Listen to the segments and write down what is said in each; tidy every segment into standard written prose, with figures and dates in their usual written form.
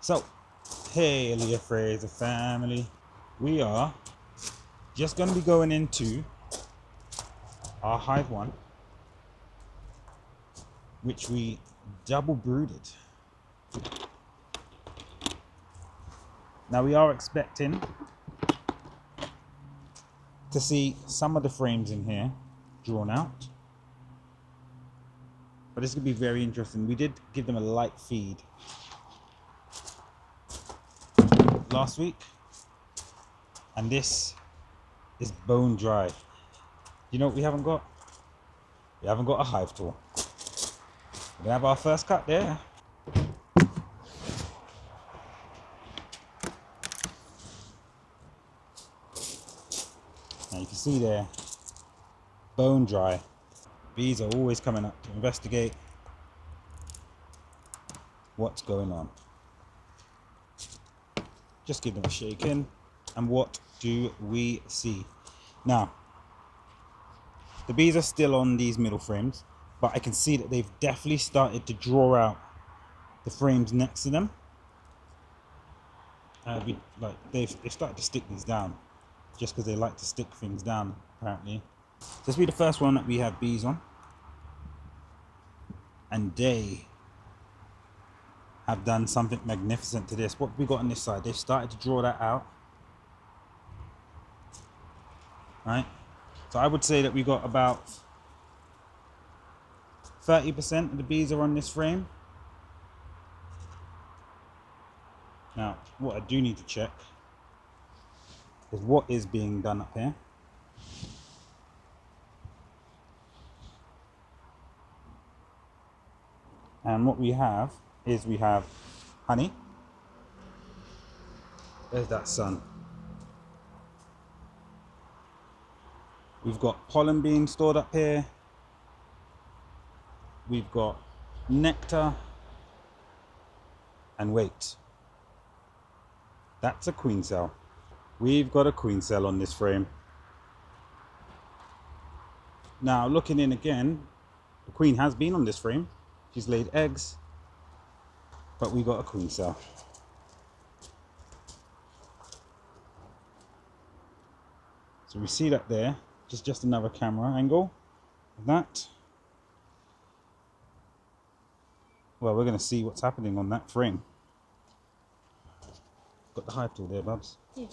So, hey Alia Fraser family, we are just going to be going into our Hive 1, which we double brooded. Now we are expecting to see some of the frames in here drawn out, but it's going to be very interesting. We did give them a light feed last week, and this is bone dry. You know what we haven't got? We haven't got a hive tool. We're gonna have our first cut there. Now you can see there, bone dry. Bees are always coming up to investigate what's going on. Just give them a shake in, and what do we see? Now, the bees are still on these middle frames, but I can see that they've definitely started to draw out the frames next to them. They've started to stick these down, just because they like to stick things down, apparently. This will be the first one that we have bees on, and they have done something magnificent to this. What we got on this side, they've started to draw that out. Right? So I would say that we got about 30% of the bees are on this frame. Now, what I do need to check is what is being done up here. And what we have is we have honey. There's that sun. We've got pollen being stored up here. We've got nectar. And wait, that's a queen cell. We've got a queen cell on this frame. Now looking in again, the queen has been on this frame. She's laid eggs, but we got a queen cell. So we see that there, just another camera angle of that. Well, we're going to see what's happening on that frame. Got the hive tool there, Babs. Yeah.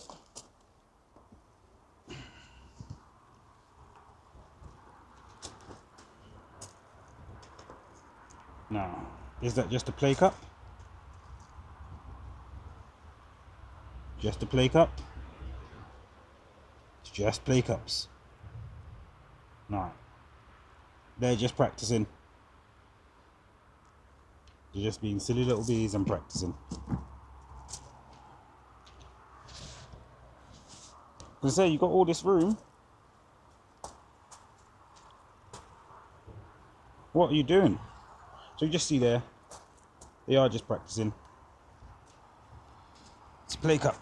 Now, is that just a play cup? Just a play cup? It's just play cups. No, they're just practicing. They're just being silly little bees and practicing. I say, you got all this room. What are you doing? So you just see there, they are just practicing. It's a play cup.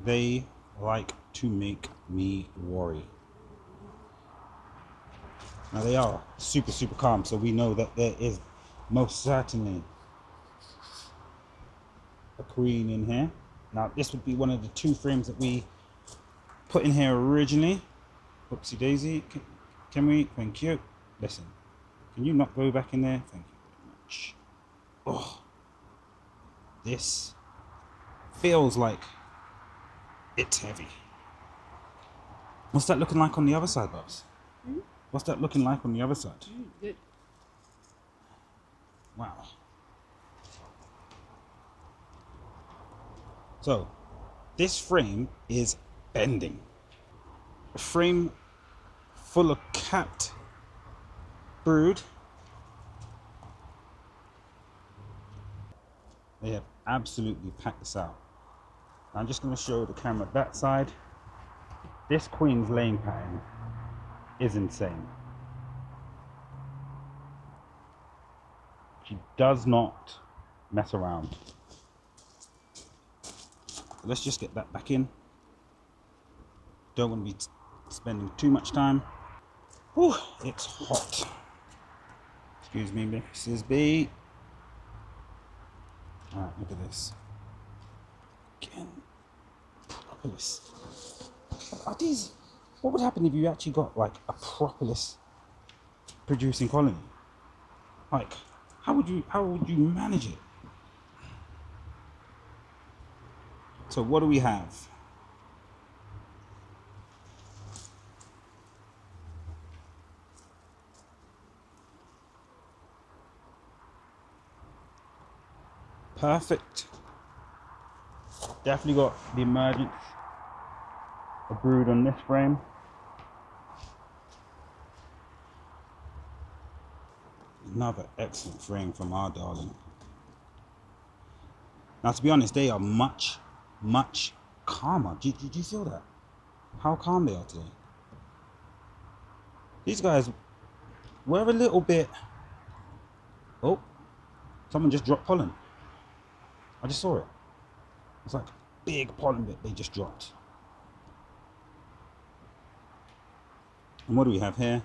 They like to make me worry. Now they are super calm, so we know that there is most certainly a queen in here. Now this would be one of the 2 frames that we put in here originally. Whoopsie daisy. Can we? Thank you. Listen, can you not go back in there? Thank you very much. Oh, this feels like it's heavy. What's that looking like on the other side, Babs? Mm-hmm. What's that looking like on the other side? Good. Wow. So, this frame is bending. A frame full of capped brood. They have absolutely packed this out. I'm just going to show the camera that side. This queen's laying pattern is insane. She does not mess around. So let's just get that back in. Don't want to be spending too much time. Whew, it's hot. Excuse me, Mrs. B. Alright, look at this. Again, propolis. Are these... What would happen if you actually got like a propolis producing colony? Like, how would you manage it? So what do we have? Perfect. Definitely got the emergence of brood on this frame. Another excellent frame from our darling. Now, to be honest, they are much calmer. Did you feel that? How calm they are today. These guys were a little bit... Oh, someone just dropped pollen. I just saw it. It's like a big pollen bit they just dropped. And what do we have here?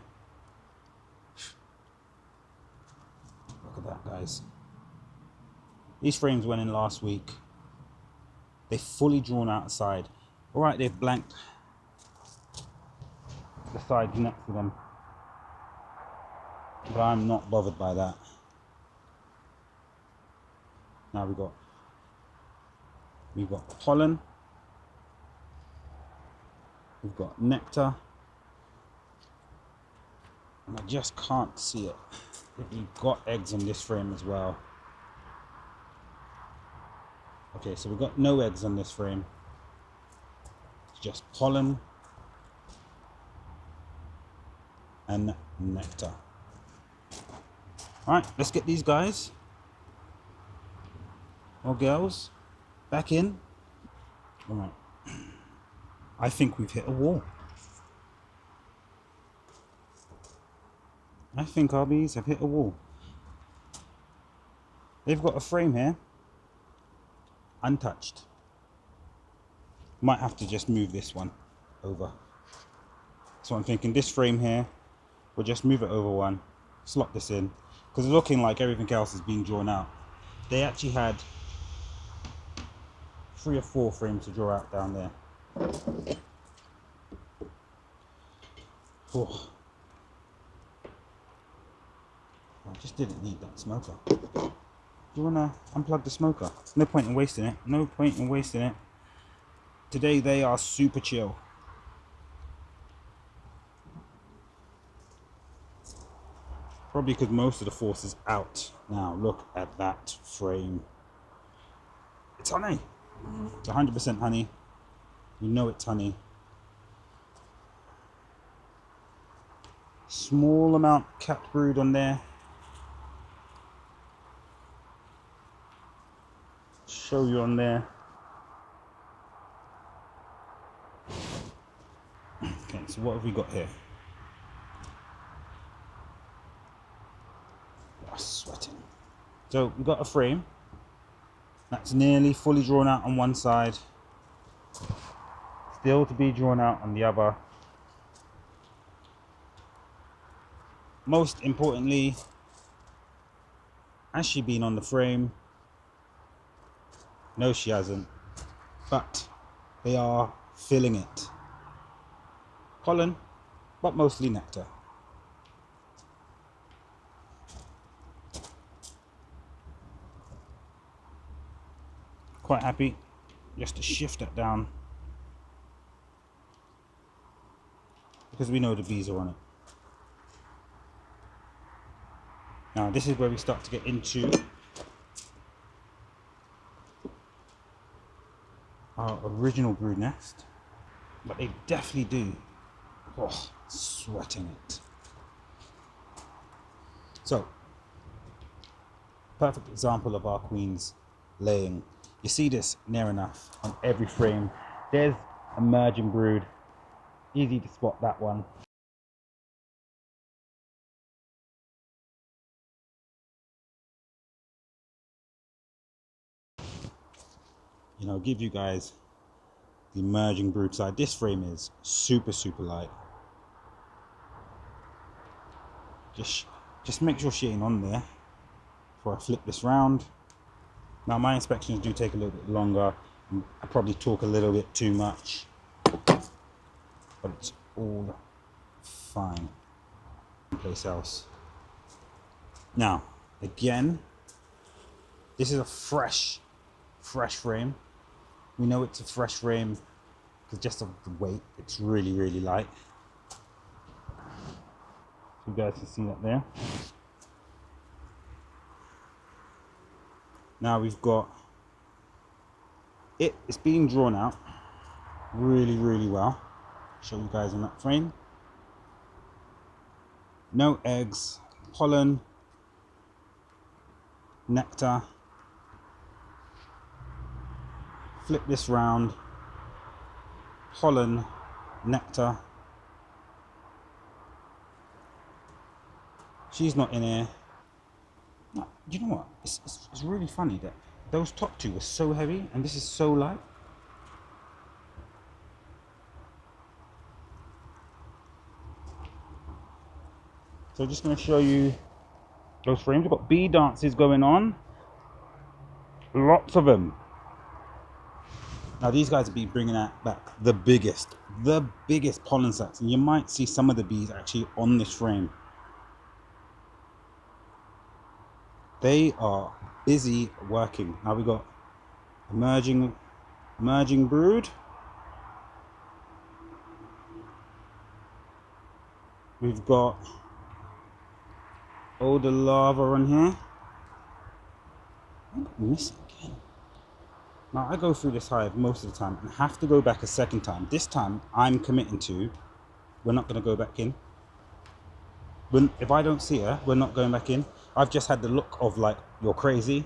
Look at that, guys. These frames went in last week. They fully drawn out the side. Alright, they've blanked the sides next to them. But I'm not bothered by that. Now we've got pollen. We've got nectar. And I just can't see it. We've got eggs on this frame as well. Okay, so we've got no eggs on this frame. It's just pollen and nectar. Alright, let's get these guys or girls back in. Alright. I think we've hit a wall. I think our bees have hit a wall. They've got a frame here, untouched. Might have to just move this one over. So I'm thinking this frame here, we'll just move it over one, slot this in, because it's looking like everything else is being drawn out. They actually had 3 or 4 frames to draw out down there. Oh. I just didn't need that smoker. Do you want to unplug the smoker? There's no point in wasting it. No point in wasting it. Today they are super chill. Probably because most of the force is out. Now look at that frame. It's honey. It's 100% honey. You know it's honey. Small amount capped brood on there. Show you on there. Okay, so what have we got here? Oh, sweating. So we've got a frame that's nearly fully drawn out on one side, still to be drawn out on the other. Most importantly, has she been on the frame? No, she hasn't, but they are filling it. Pollen, but mostly nectar. Quite happy just to shift that down because we know the bees are on it. Now this is where we start to get into our original brood nest, but they definitely do. Oh, sweating it. So, perfect example of our queens laying. You see this near enough on every frame. There's emerging brood. Easy to spot that one. You know, give you guys the emerging brood side. This frame is super light. Just make sure she ain't on there before I flip this round. Now my inspections do take a little bit longer. I probably talk a little bit too much, but it's all fine. Place else. Now, again, this is a fresh frame. We know it's a fresh frame because just of the weight, it's really, really light. So you guys can see that there. Now we've got it's being drawn out really, really well. Show you guys on that frame. No eggs, pollen, nectar. Flip this round. Pollen, nectar. She's not in here. No, do you know what? It's really funny that those top two were so heavy and this is so light. So just going to show you those frames. We've got bee dances going on. Lots of them. Now these guys will be bringing out back the biggest pollen sacs. And you might see some of the bees actually on this frame. They are busy working. Now we've got emerging brood. We've got older larva on here. I'm missing again. Now I go through this hive most of the time and have to go back a second time. This time I'm committing to, we're not going to go back in. If I don't see her, we're not going back in. I've just had the look of like, you're crazy,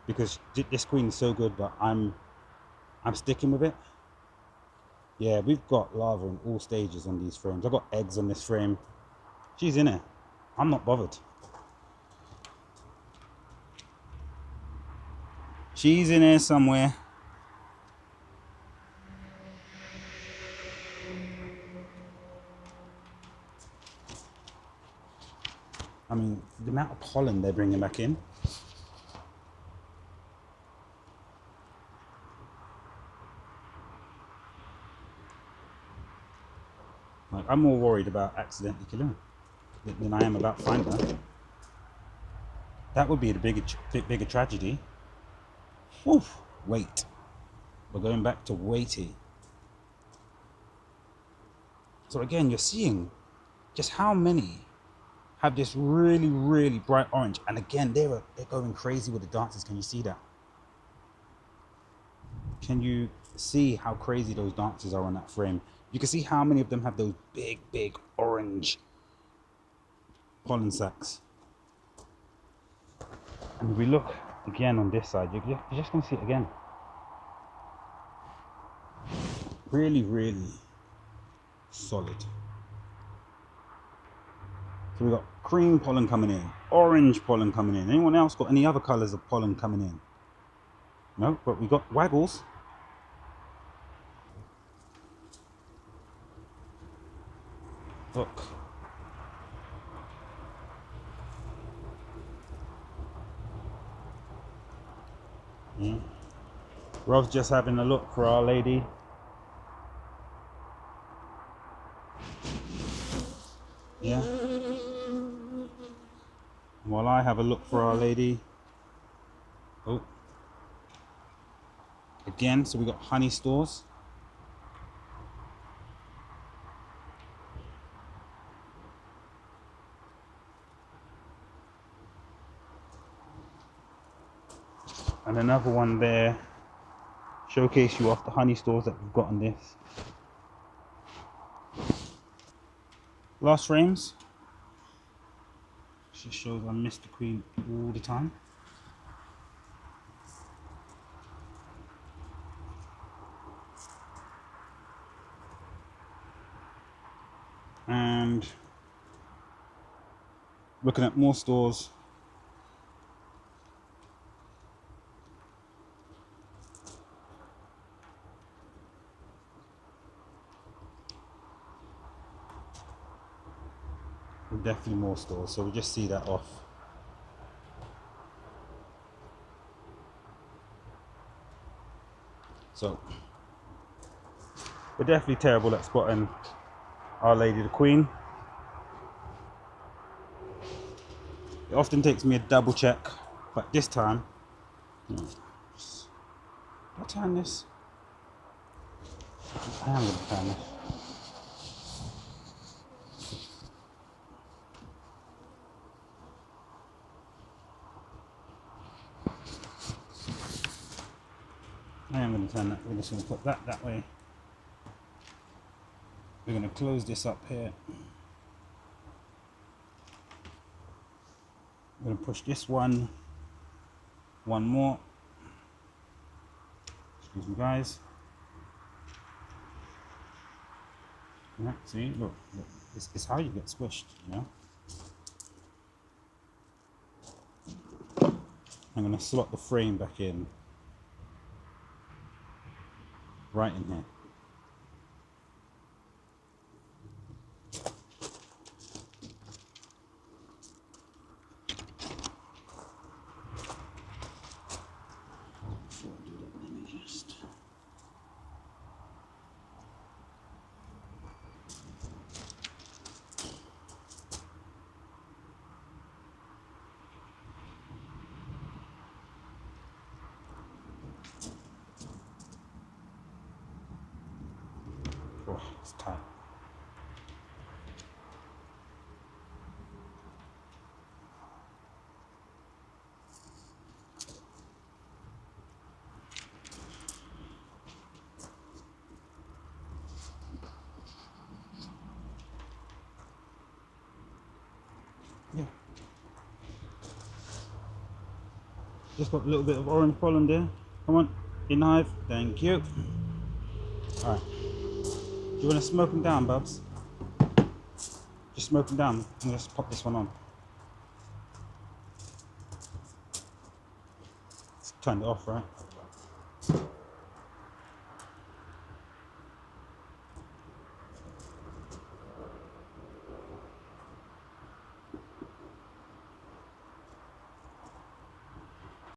because this queen is so good, but I'm sticking with it. Yeah, we've got larvae in all stages on these frames. I've got eggs on this frame. She's in it. I'm not bothered. She's in here somewhere. I mean, the amount of pollen they're bringing back in. Like, I'm more worried about accidentally killing her than I am about finding her. That would be the bigger tragedy. Oof, wait. We're going back to weighty. So again, you're seeing just how many have this really, really bright orange. And again, they're going crazy with the dances. Can you see that? Can you see how crazy those dances are on that frame? You can see how many of them have those big orange pollen sacs. And if we look again on this side, you're just going to see it again. Really, really solid. So we've got cream pollen coming in, orange pollen coming in. Anyone else got any other colours of pollen coming in? No, but we got waggles. Look. Rob's just having a look for Our Lady. Yeah. While I have a look for Our Lady. Oh. Again, so we got honey stores. And another one there. Showcase you off the honey stores that we've got on this. Last frames. Just shows I miss the queen all the time. And looking at more stores. Definitely more stores, so we'll just see that off. So we're definitely terrible at spotting Our Lady the Queen. It often takes me a double check, but this time, I'll turn this. I am going to turn this. I am going to turn that. We're just going to put that way. We're going to close this up here. I'm going to push this one more. Excuse me, guys. Yeah, see, look, it's how you get squished, you know. I'm going to slot the frame back in, right in here. Oh, it's tight. Yeah. Just got a little bit of orange pollen there. Come on, in Hive. Thank you. Alright. Do you want to smoke them down, Bubs? Just smoke them down. And just pop this one on. Turned it off, right?